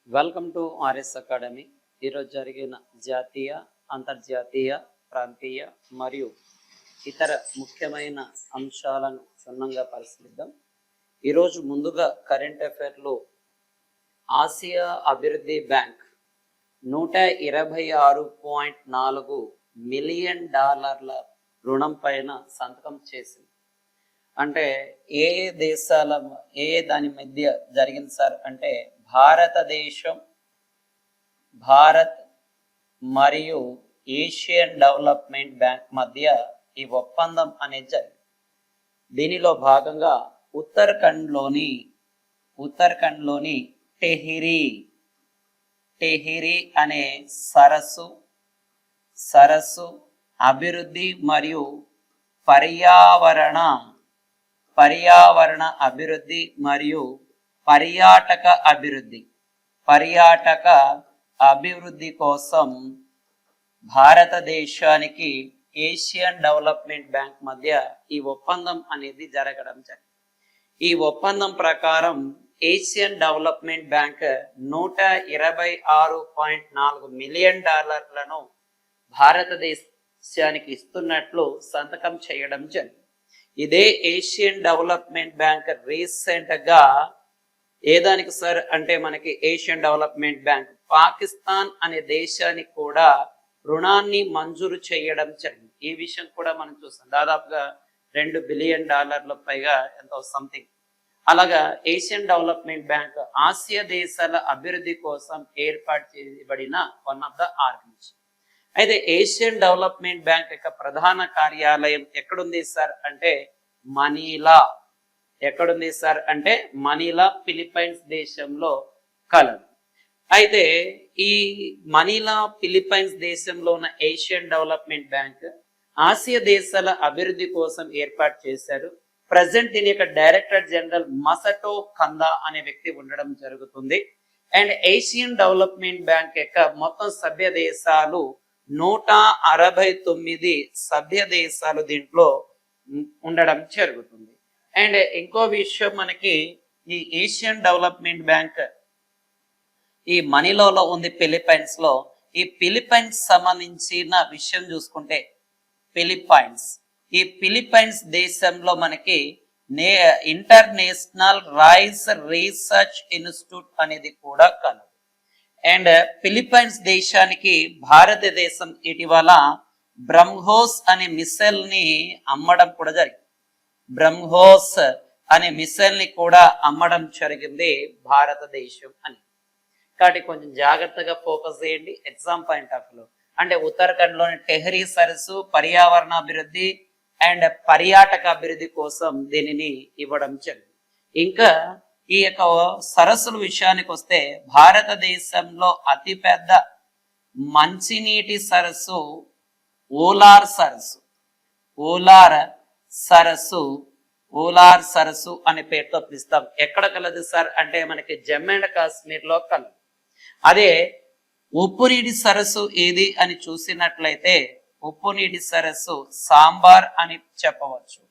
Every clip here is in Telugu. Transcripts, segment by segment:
Welcome to RS academy. ఈరోజు జరిగిన జాతీయ, అంతర్జాతీయ, ప్రాంతీయ మరియు ఇతర ముఖ్యమైన అంశాలను క్షుణ్ణంగా పరిశీలిద్దాం. ఈరోజు ముందుగా కరెంట్ అఫైర్లో ఆసియా అభివృద్ధి బ్యాంక్ $126.4 మిలియన్ రుణం పైన సంతకం చేసింది. అంటే ఏ దేశాల దాని మధ్య జరిగింది సార్ అంటే భారతదేశం, భారత్ మరియు ఏషియన్ డెవలప్మెంట్ బ్యాంక్ మధ్య ఈ ఒప్పందం అనేది జరిగింది. దీనిలో భాగంగా ఉత్తరాఖండ్లోని టెహిరి అనే సరస్సు అభివృద్ధి మరియు పర్యావరణ అభివృద్ధి మరియు పర్యాటక అభివృద్ధి కోసం భారతదేశానికి ఏషియన్ డెవలప్మెంట్ బ్యాంక్ మధ్య ఈ ఒప్పందం అనేది జరగడం జరిగింది. ఈ ఒప్పందం ప్రకారం ఏషియన్ డెవలప్మెంట్ బ్యాంక్ $126.4 మిలియన్ భారతదేశానికి ఇస్తున్నట్లు సంతకం చేయడం జరిగింది. ఇదే ఏషియన్ డెవలప్మెంట్ బ్యాంక్ రీసెంట్ గా ఏదానికి సార్ అంటే మనకి ఏషియన్ డెవలప్మెంట్ బ్యాంక్ పాకిస్తాన్ అనే దేశానికి కూడా రుణాన్ని మంజూరు చేయడం జరిగింది. ఈ విషయం కూడా మనం చూస్తాం. దాదాపుగా $2 బిలియన్ పైగా ఎంతో సంథింగ్. అలాగా ఏషియన్ డెవలప్మెంట్ బ్యాంక్ ఆసియా దేశాల అభివృద్ధి కోసం ఏర్పాటు చేయబడిన వన్ ఆఫ్ ద ఆర్గనైజేషన్. అయితే ఏషియన్ డెవలప్మెంట్ బ్యాంక్ యొక్క ప్రధాన కార్యాలయం ఎక్కడుంది సార్ అంటే మనీలా. ఎక్కడుంది సార్ అంటే మనీలా, ఫిలిప్పైన్స్ దేశంలో కలదు. అయితే ఈ మనీలా, ఫిలిప్పైన్స్ దేశంలో ఉన్న ఏషియన్ డెవలప్మెంట్ బ్యాంక్ ఆసియా దేశాల అభివృద్ధి కోసం ఏర్పాటు చేశారు. ప్రజెంట్ దీని యొక్క డైరెక్టర్ జనరల్ మసటో కందా అనే వ్యక్తి ఉండడం జరుగుతుంది. అండ్ ఏషియన్ డెవలప్మెంట్ బ్యాంక్ యొక్క మొత్తం సభ్య దేశాలు 169 సభ్య దేశాలు దీంట్లో ఉండడం జరుగుతుంది. అండ్ ఇంకో విషయం, మనకి ఈ ఏషియన్ డెవలప్మెంట్ బ్యాంక్ ఈ మనీలాలో ఉంది, ఫిలిప్పైన్స్ లో. ఈ ఫిలిప్పైన్స్ సంబంధించిన విషయం చూసుకుంటే ఈ ఫిలిప్పైన్స్ దేశంలో మనకి ఇంటర్నేషనల్ రైస్ రీసెర్చ్ ఇన్స్టిట్యూట్ అనేది కూడా కలదు. అండ్ ఫిలిప్పైన్స్ దేశానికి భారతదేశం ఇటీవల బ్రహ్మోస్ అనే మిసైల్ ని అమ్మడం కూడా జరిగింది. బ్రహ్మోస్ అనే మిసైల్ ని కూడా అమ్మడం జరిగింది భారతదేశం అని. కాబట్టి కొంచెం జాగ్రత్తగా ఫోకస్ చేయండి ఎగ్జామ్ పాయింట్ ఆఫ్ వ్యూ. అంటే ఉత్తరాఖండ్ లోని టెహరీ సరస్సు పర్యావరణ అభివృద్ధి అండ్ పర్యాటక అభివృద్ధి కోసం దీనిని ఇవ్వడం జరిగింది. ఇంకా ఈ యొక్క సరస్సుల విషయానికి వస్తే భారతదేశంలో అతిపెద్ద మంచినీటి సరస్సు ఓలార్ సరస్సు అనే పేరుతో పిలుస్తాం. ఎక్కడ కలదు సార్ అంటే మనకి జమ్మూ అండ్ కాశ్మీర్ లో కలదు. అదే ఉప్పు నీటి సరస్సు ఏది అని చూసినట్లయితే ఉప్పు నీటి సరస్సు సాంబార్ అని చెప్పవచ్చు.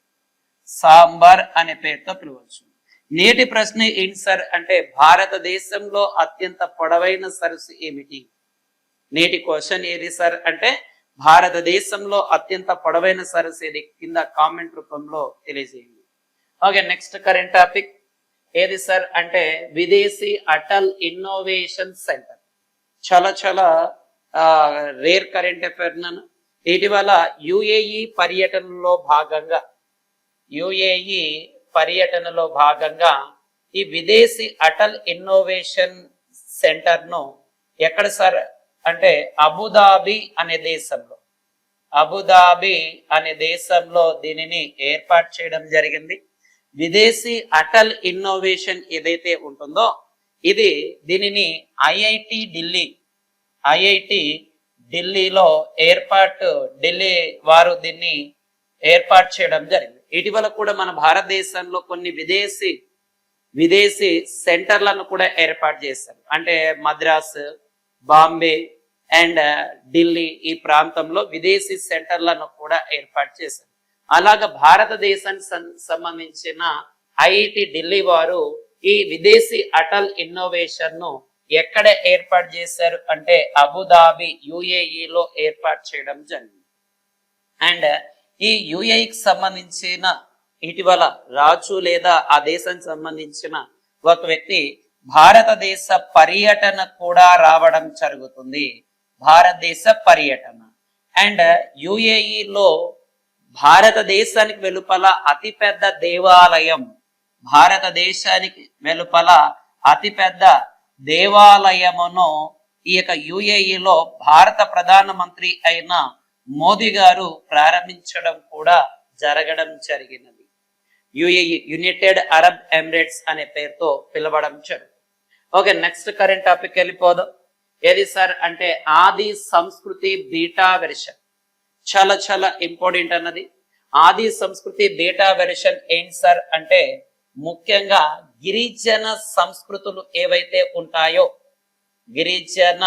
సాంబార్ అనే పేరుతో పిలవచ్చు. నేటి ప్రశ్న ఏంటి సార్ అంటే భారతదేశంలో అత్యంత పొడవైన సరస్సు ఏమిటి? నేటి క్వశ్చన్ ఏది సార్ అంటే భారతదేశంలో అత్యంత పొడవైన సరస్సు ఏది? కింద కామెంట్ రూపంలో తెలియజేయండి. ఓకే, నెక్స్ట్ కరెంట్ టాపిక్ ఏది సార్ అంటే విదేశీ అటల్ ఇన్నోవేషన్ సెంటర్. చాలా రేర్ కరెంట్ అఫైర్. ఇటీవల యుఏఈ పర్యటనలో భాగంగా ఈ విదేశీ అటల్ ఇన్నోవేషన్ సెంటర్ ను ఎక్కడ సార్ అంటే అబుదాబి అనే దేశంలో దీనిని ఏర్పాటు చేయడం జరిగింది. విదేశీ అటల్ ఇన్నోవేషన్ ఏదైతే ఉంటుందో దీనిని ఐఐటి ఢిల్లీలో ఢిల్లీ వారు దీన్ని ఏర్పాటు చేయడం జరిగింది. ఇటీవల కూడా మన భారతదేశంలో కొన్ని విదేశీ సెంటర్లను కూడా ఏర్పాటు చేశారు. అంటే మద్రాస్, బాంబే అండ్ ఢిల్లీ ఈ ప్రాంతంలో విదేశీ సెంటర్లను కూడా ఏర్పాటు చేశారు. అలాగా భారతదేశానికి సంబంధించిన ఐఐటి ఢిల్లీ వారు ఈ విదేశీ అటల్ ఇన్నోవేషన్ ను ఎక్కడ ఏర్పాటు చేశారు అంటే అబుదాబి యుఏఈలో ఏర్పాటు చేయడం జరిగింది. అండ్ ఈ యుఏఈకి సంబంధించిన ఇటీవల రాజు లేదా ఆ దేశానికి సంబంధించిన ఒక వ్యక్తి భారతదేశ పర్యటన కూడా రావడం జరుగుతుంది. భారతదేశ పర్యటన. అండ్ యుఏఈలో భారతదేశానికి వెలుపల అతిపెద్ద దేవాలయం, భారతదేశానికి వెలుపల అతిపెద్ద దేవాలయమును ఈ యొక్క యుఏఈలో భారత ప్రధానమంత్రి అయిన మోదీ గారు ప్రారంభించడం కూడా జరగడం జరిగినది. యుఏఈ యునైటెడ్ అరబ్ ఎమిరేట్స్ అనే పేరుతో పిలవడం జరుగుతుంది. ఓకే, నెక్స్ట్ కరెంట్ టాపిక్ వెళ్ళిపోదాం. ఏది సార్ అంటే ఆది సంస్కృతి బీటా వెర్షన్. చాలా చాలా ఇంపార్టెంట్ అన్నది. ఆది సంస్కృతి బీటా వెర్షన్ ఏంటి సార్ అంటే ముఖ్యంగా గిరిజన సంస్కృతులు ఏవైతే ఉంటాయో, గిరిజన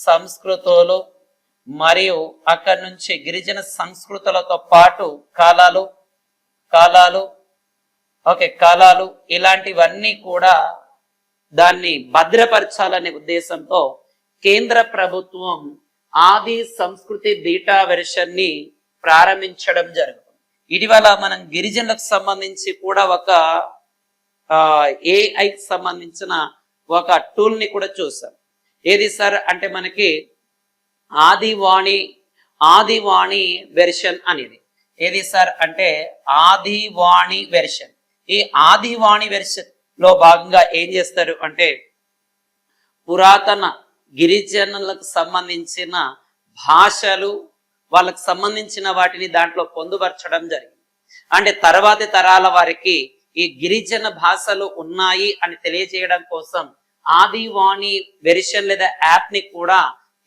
సంస్కృతులు మరియు అక్కడి నుంచి గిరిజన సంస్కృతులతో పాటు కాలాలు ఇలాంటివన్నీ కూడా దాన్ని భద్రపరచాలనే ఉద్దేశంతో కేంద్ర ప్రభుత్వం ఆది సంస్కృతి బీటా వెర్షన్ ని ప్రారంభించడం జరుగుతుంది. ఇటీవల మనం గిరిజనులకు సంబంధించి కూడా ఒక ఏఐకి సంబంధించిన ఒక టూల్ ని కూడా చూసాం. ఏది సార్ అంటే మనకి ఆదివాణి వెర్షన్ అనేది. ఏది సార్ అంటే ఆదివాణి వెర్షన్. ఈ ఆదివాణి వెర్షన్ లో భాగంగా ఏం చేస్తారు అంటే పురాతన గిరిజనులకు సంబంధించిన భాషలు, వాళ్ళకు సంబంధించిన వాటిని దాంట్లో పొందుపరచడం జరిగింది. అంటే తర్వాతి తరాల వారికి ఈ గిరిజన భాషలు ఉన్నాయి అని తెలియజేయడం కోసం ఆదివాణి వెర్షన్ లేదా యాప్ ని కూడా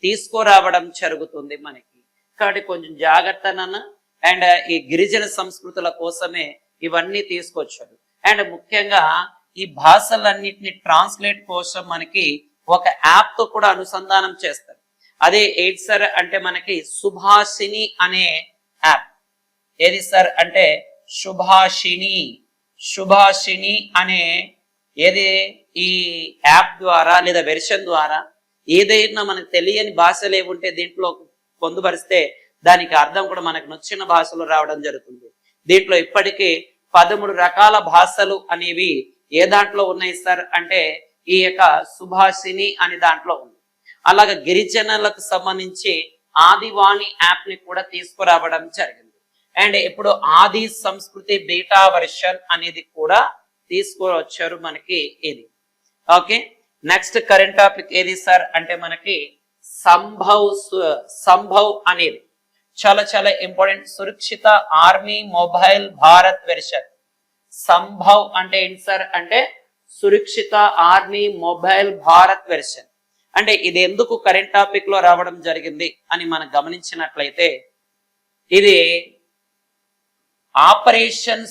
తీసుకురావడం జరుగుతుంది మనకి. కాబట్టి కొంచెం జాగ్రత్తనన్న. అండ్ ఈ గిరిజన సంస్కృతుల కోసమే ఇవన్నీ తీసుకొచ్చారు. అండ్ ముఖ్యంగా ఈ భాషలన్నిటిని ట్రాన్స్లేట్ కోసం మనకి ఒక యాప్ తో కూడా అనుసంధానం చేస్తారు. అదే ఏది సార్ అంటే మనకి సుభాషిణి అనే యాప్. ఏది సార్ అంటే సుభాషిణి అనే ఏది ఈ యాప్ ద్వారా లేదా వెర్షన్ ద్వారా ఏదైనా మనకు తెలియని భాషలు ఏముంటే దీంట్లో పొందుపరిస్తే దానికి అర్థం కూడా మనకు నచ్చిన భాషలో రావడం జరుగుతుంది. దీంట్లో ఇప్పటికీ 13 రకాల భాషలు అనేవి ఏ దాంట్లో ఉన్నాయి సార్ అంటే ఈ యొక్క సుభాషిణి అనే దాంట్లో ఉంది. అలాగే గిరిజనులకు సంబంధించి ఆదివాణి యాప్ ని కూడా తీసుకురావడం జరిగింది. అండ్ ఇప్పుడు ఆది సంస్కృతి బీటా వెర్షన్ అనేది కూడా తీసుకువచ్చారు మనకి ఇది. ఓకే, నెక్స్ట్ కరెంట్ టాపిక్ ఏది సార్ అంటే మనకి సంభవ్ అనేది చాలా చాలా ఇంపార్టెంట్. సురక్షిత ఆర్మీ మొబైల్ భారత్ వెర్షన్. సంభవ్ అంటే ఏంటి సార్ అంటే సురక్షిత ఆర్మీ మొబైల్ భారత్ వెర్షన్. అంటే ఇది ఎందుకు కరెంట్ టాపిక్ లో రావడం జరిగింది అని మనం గమనించినట్లయితే ఇది ఆపరేషన్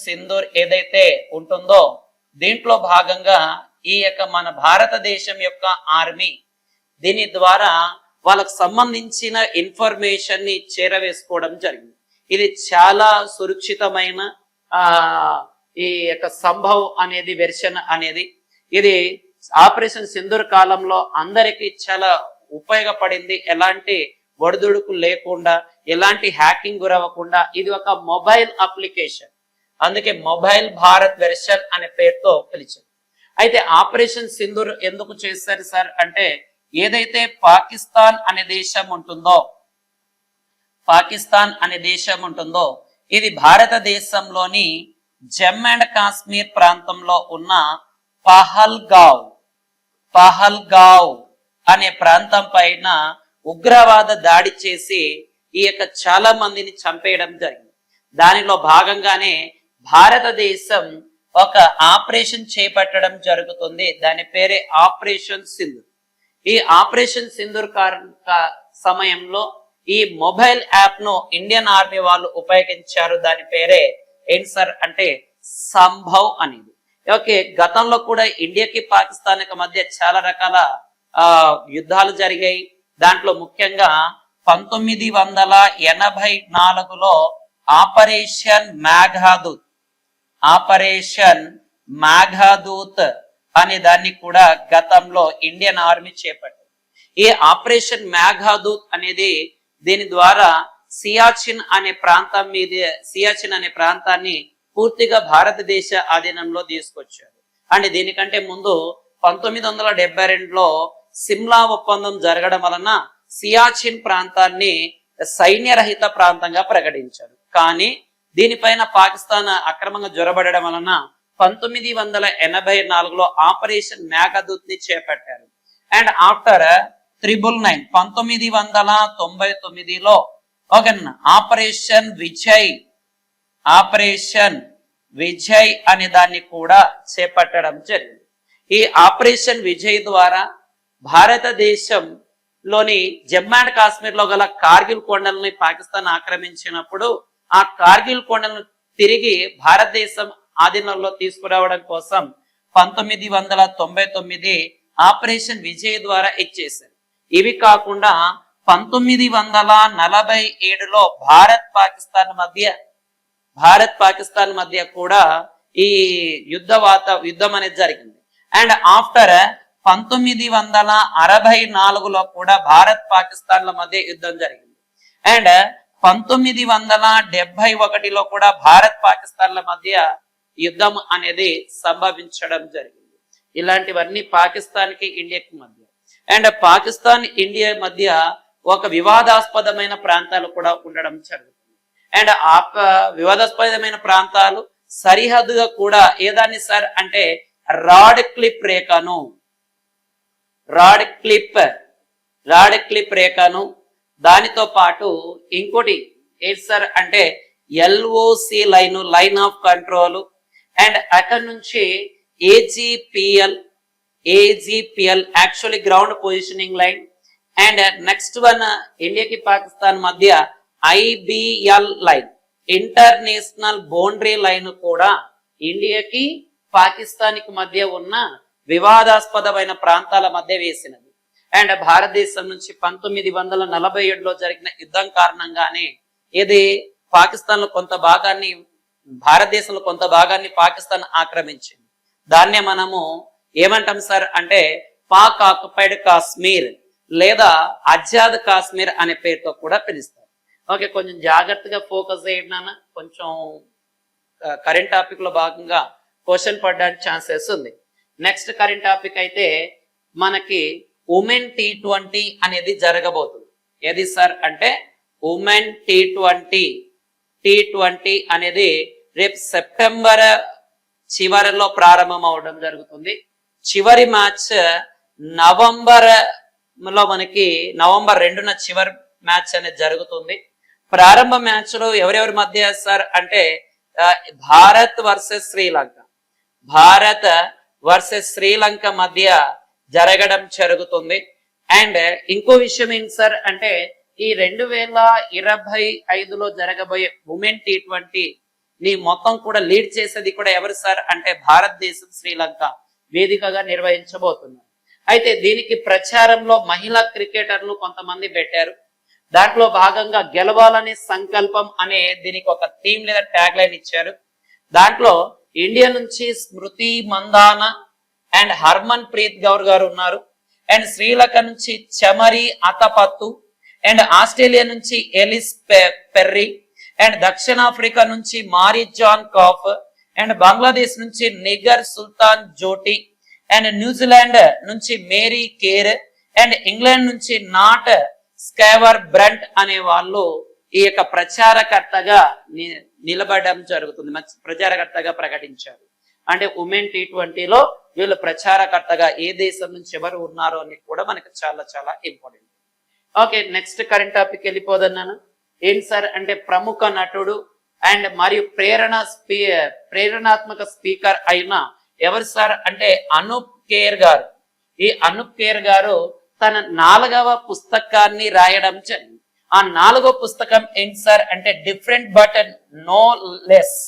సింధూర్ ఏదైతే ఉంటుందో దీంట్లో భాగంగా ఈ యొక్క మన భారతదేశం యొక్క ఆర్మీ దీని ద్వారా వాళ్ళకు సంబంధించిన ఇన్ఫర్మేషన్ ని చేరవేసుకోవడం జరిగింది. ఇది చాలా సురక్షితమైన ఈ యొక్క సంభవ్ అనేది వెర్షన్ అనేది ఇది ఆపరేషన్ సింధూర్ కాలంలో అందరికీ చాలా ఉపయోగపడింది. ఎలాంటి ఒడిదుడుకు లేకుండా, ఎలాంటి హ్యాకింగ్ గురవ్వకుండా ఇది ఒక మొబైల్ అప్లికేషన్. అందుకే మొబైల్ భారత్ వెర్షన్ అనే పేరుతో పిలిచారు. అయితే ఆపరేషన్ సింధూర్ ఎందుకు చేశారు సార్ అంటే ఏదైతే పాకిస్తాన్ అనే దేశం ఉంటుందో ఇది భారతదేశంలోని జమ్మూ అండ్ కాశ్మీర్ ప్రాంతంలో ఉన్న పహల్గావ్ అనే ప్రాంతం పైన ఉగ్రవాద దాడి చేసి ఈ యొక్క చాలా మందిని చంపేయడం జరిగింది. దానిలో భాగంగానే భారతదేశం ఒక ఆపరేషన్ చేపట్టడం జరుగుతుంది. దాని పేరే ఆపరేషన్ సింధూర్. ఈ ఆపరేషన్ సింధూర్ సమయంలో ఈ మొబైల్ యాప్ ను ఇండియన్ ఆర్మీ వాళ్ళు ఉపయోగించారు. దాని పేరే ఏంటి సార్ అంటే సంభవ్ అనేది. ఓకే, గతంలో కూడా ఇండియాకి పాకిస్తాన్ మధ్య చాలా రకాల యుద్ధాలు జరిగాయి. దాంట్లో ముఖ్యంగా 1984లో ఆపరేషన్ మేఘాదూత్, ఆపరేషన్ మేఘాదూత్ అనే దాన్ని కూడా గతంలో ఇండియన్ ఆర్మీ చేపట్టింది. ఈ ఆపరేషన్ మేఘాదూత్ అనేది దీని ద్వారా సియాచిన్ అనే ప్రాంతాన్ని పూర్తిగా భారతదేశ ఆధీనంలో తీసుకొచ్చారు. అండ్ దీనికంటే ముందు 1972లో సిమ్లా ఒప్పందం జరగడం వలన సియాచిన్ ప్రాంతాన్ని సైన్యరహిత ప్రాంతంగా ప్రకటించారు. కానీ దీనిపైన పాకిస్తాన్ అక్రమంగా జొరబడడం వలన 1984లో ఆపరేషన్ మేఘదూత్ ని చేపట్టారు. అండ్ ఆఫ్టర్ 1999లో ఓకేనా ఆపరేషన్ విజయ్ అనే దాన్ని కూడా చేపట్టడం జరిగింది. ఈ ఆపరేషన్ విజయ్ ద్వారా భారతదేశంలోని జమ్మూ అండ్ కాశ్మీర్ లో గల కార్గిల్ కొండలని పాకిస్తాన్ ఆక్రమించినప్పుడు ఆ కార్గిల్ కొండలను తిరిగి భారతదేశం ఆధీనంలో తీసుకురావడం కోసం 1999 ఆపరేషన్ విజయ్ ద్వారా ఇచ్చేశారు. ఇవి కాకుండా 1947లో భారత్ పాకిస్తాన్ మధ్య కూడా ఈ యుద్ధం అనేది జరిగింది. అండ్ ఆఫ్టర్ 1964లో కూడా భారత్ పాకిస్తాన్ల మధ్య యుద్ధం జరిగింది. అండ్ 1971లో కూడా భారత్ పాకిస్తాన్ల మధ్య యుద్ధం అనేది సంభవించడం జరిగింది. ఇలాంటివన్నీ పాకిస్తాన్ కి ఇండియాకి మధ్య. అండ్ పాకిస్తాన్ ఇండియా మధ్య ఒక వివాదాస్పదమైన ప్రాంతాలు కూడా ఉండడం జరుగుతుంది. అండ్ ఆ వివాదాస్పదమైన ప్రాంతాలు సరిహద్దుగా కూడా ఏదాన్ని సార్ అంటే రాడ్ క్లిప్ రేఖను దానితో పాటు ఇంకోటి ఏంటి సార్ అంటే LOC line of control. And అక్కడ నుంచి AGPL actually ground positioning line. And next one ఇండియాకి పాకిస్తాన్ మధ్య IBL line, international boundary line కూడా ఇండియాకి పాకిస్తాన్ కి మధ్య ఉన్న వివాదాస్పదమైన ప్రాంతాల మధ్య వేసినది. అండ్ భారతదేశం నుంచి 1947లో జరిగిన యుద్ధం కారణంగానే ఇది పాకిస్తాన్లో భారతదేశంలో కొంత భాగాన్ని పాకిస్తాన్ ఆక్రమించింది. దాన్నే మనము ఏమంటాం సార్ అంటే పాక్ ఆక్యుపైడ్ కాశ్మీర్ లేదా ఆజాద్ కాశ్మీర్ అనే పేరుతో కూడా పిలుస్తారు. ఓకే, కొంచెం జాగ్రత్తగా ఫోకస్ చేయడం, కొంచెం కరెంట్ టాపిక్ లో భాగంగా క్వశ్చన్ పడడానికి ఛాన్సెస్ ఉంది. నెక్స్ట్ కరెంట్ టాపిక్ అయితే మనకి ఉమెన్ T20 అనేది జరగబోతుంది. ఏది సార్ అంటే ఉమెన్ T20 అనేది రేపు సెప్టెంబర్ చివరిలో ప్రారంభం అవడం జరుగుతుంది. చివరి మ్యాచ్ నవంబర్ 2న చివరి మ్యాచ్ అనేది జరుగుతుంది. ప్రారంభ మ్యాచ్ లో ఎవరెవరి మధ్య సార్ అంటే భారత్ వర్సెస్ శ్రీలంక మధ్య జరగడం జరుగుతుంది. అండ్ ఇంకో విషయం ఏంటి సార్ అంటే ఈ 2025లో జరగబోయే ఉమెన్ T20 ని మొత్తం కూడా లీడ్ చేసేది కూడా ఎవరు సార్ అంటే భారతదేశం శ్రీలంక వేదికగా నిర్వహించబోతున్నారు. అయితే దీనికి ప్రచారంలో మహిళా క్రికెటర్లు కొంతమంది పెట్టారు. దాంట్లో భాగంగా గెలవాలనే సంకల్పం అనే దీనికి ఒక థీమ్ లేదా ట్యాగ్ లైన్ ఇచ్చారు. దాంట్లో ఇండియా నుంచి స్మృతి మందాన అండ్ హర్మన్ ప్రీత్ కౌర్ గారు ఉన్నారు. అండ్ శ్రీలంక నుంచి చమరి అతపత్తు, అండ్ ఆస్ట్రేలియా నుంచి ఎలిస్ పెర్రీ, అండ్ దక్షిణాఫ్రికా నుంచి Marizanne Kapp, and Bangladesh నుంచి నిగర్ సుల్తాన్ జోటి, అండ్ న్యూజిలాండ్ నుంచి మేరీ కేర్, అండ్ ఇంగ్లాండ్ నుంచి నాట్ స్కావర్ బ్రంట్ అనే వాళ్ళు ఈ యొక్క ప్రచారకర్తగా నిలబడడం జరుగుతుంది, ప్రచారకర్తగా ప్రకటించారు. అంటే ఉమెన్ T20లో వీళ్ళు ప్రచారకర్తగా ఏ దేశం నుంచి ఎవరు ఉన్నారో అని కూడా మనకి చాలా చాలా important. Okay, next current topic వెళ్ళిపోదన్నాను. ఏంటి సార్ అంటే ప్రముఖ నటుడు అండ్ మరియు ప్రేరణాత్మక స్పీకర్ అయిన ఎవరు సార్ అంటే అనూప్ ఖేర్ గారు. ఈ అనూప్ ఖేర్ గారు తన 4వ పుస్తకాన్ని రాయడం జరిగింది. ఆ 4వ పుస్తకం ఏంటి సార్ అంటే డిఫరెంట్ బట్ నో లెస్.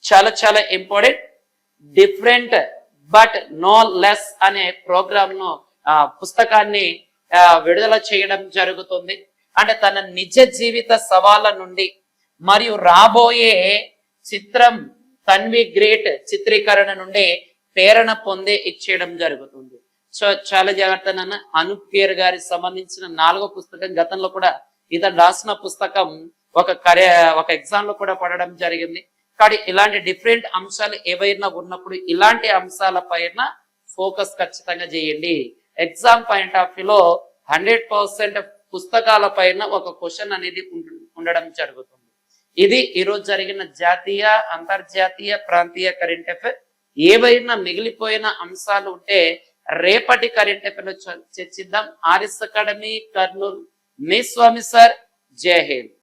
చాలా చాలా important. Different but no less అనే ప్రోగ్రామ్ ను పుస్తకాన్ని విడుదల చేయడం జరుగుతుంది. అంటే తన నిజ జీవిత సవాళ్ళ నుండి మరియు రాబోయే చిత్రం తన్వి గ్రేట్ చిత్రీకరణ నుండి ప్రేరణ పొందే ఇచ్చేయడం జరుగుతుంది. సో చాలా జాగ్రత్త నాన్న. అనూప్ ఖేర్ గారికి సంబంధించిన 4వ పుస్తకం, గతంలో కూడా ఇతను రాసిన పుస్తకం ఒక ఎగ్జామ్ లో కూడా పడడం జరిగింది. కానీ ఇలాంటి డిఫరెంట్ అంశాలు ఏవైనా ఉన్నప్పుడు ఇలాంటి అంశాల పైన ఫోకస్ ఖచ్చితంగా చేయండి. ఎగ్జామ్ పాయింట్ ఆఫ్ వ్యూలో 100% పుస్తకాల పైన ఒక క్వశ్చన్ అనేది ఉండడం జరుగుతుంది. ఇది ఈరోజు జరిగిన జాతీయ, అంతర్జాతీయ, ప్రాంతీయ కరెంట్ అఫైర్. ఏవైనా మిగిలిపోయిన అంశాలు ఉంటే రేపటి కరెంట్ అఫైర్ లో చర్చిద్దాం. ఆర్ఎస్ అకాడమీ కర్నూలు, మీ స్వామి సార్. జై హింద్.